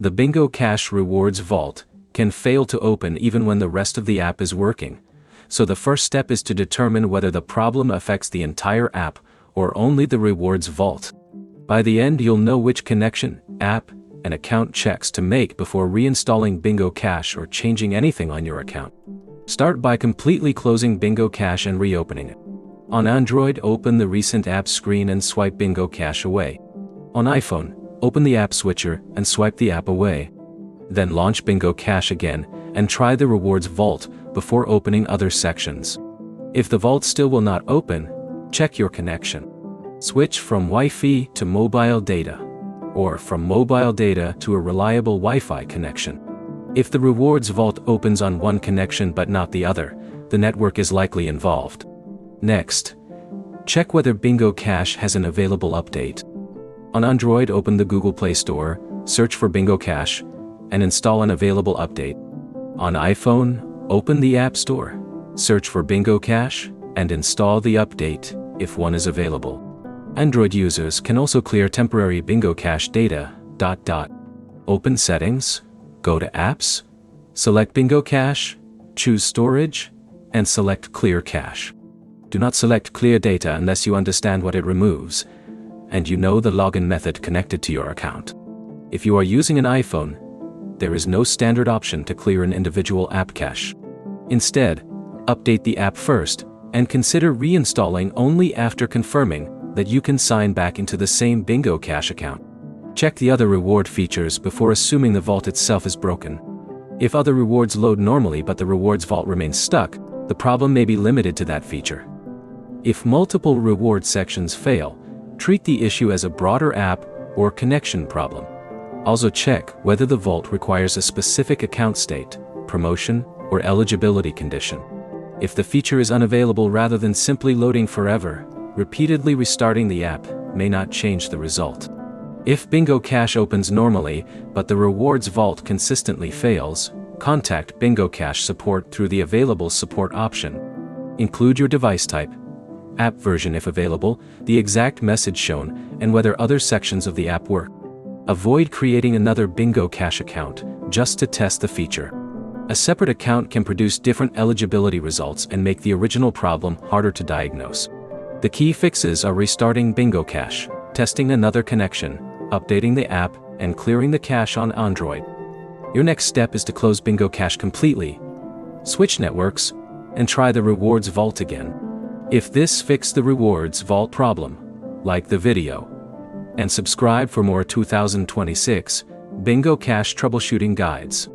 The Bingo Cash Rewards Vault can fail to open even when the rest of the app is working, so the first step is to determine whether the problem affects the entire app or only the Rewards Vault. By the end, you'll know which connection, app, and account checks to make before reinstalling Bingo Cash or changing anything on your account. Start by completely closing Bingo Cash and reopening it. On Android, open the Recent Apps screen and swipe Bingo Cash away. On iPhone, open the App Switcher and swipe the app away. Then launch Bingo Cash again and try the Rewards Vault before opening other sections. If the vault still will not open, check your connection. Switch from Wi-Fi to mobile data, or from mobile data to a reliable Wi-Fi connection. If the Rewards Vault opens on one connection but not the other, the network is likely involved. Next, check whether Bingo Cash has an available update. On Android, open the Google Play Store, search for Bingo Cash, and install an available update. On iPhone, open the App Store, search for Bingo Cash, and install the update if one is available. Android users can also clear temporary Bingo Cash data. Open Settings, go to Apps, select Bingo Cache, choose Storage, and select Clear Cache. Do not select Clear Data unless you understand what it removes, and you know the login method connected to your account. If you are using an iPhone, there is no standard option to clear an individual app cache. Instead, update the app first, and consider reinstalling only after confirming that you can sign back into the same Bingo Cash account. Check the other reward features before assuming the vault itself is broken. If other rewards load normally but the Rewards Vault remains stuck, the problem may be limited to that feature. If multiple reward sections fail, treat the issue as a broader app or connection problem. Also check whether the vault requires a specific account state, promotion, or eligibility condition. If the feature is unavailable rather than simply loading forever, repeatedly restarting the app may not change the result. If Bingo Cash opens normally, but the Rewards Vault consistently fails, contact Bingo Cash support through the available support option. Include your device type, app version if available, the exact message shown, and whether other sections of the app work. Avoid creating another Bingo Cash account just to test the feature. A separate account can produce different eligibility results and make the original problem harder to diagnose. The key fixes are restarting Bingo Cash, testing another connection, updating the app, and clearing the cache on Android. Your next step is to close Bingo Cash completely, switch networks, and try the Rewards Vault again. If this fixed the Rewards Vault problem, like the video, and subscribe for more 2026 Bingo Cash troubleshooting guides.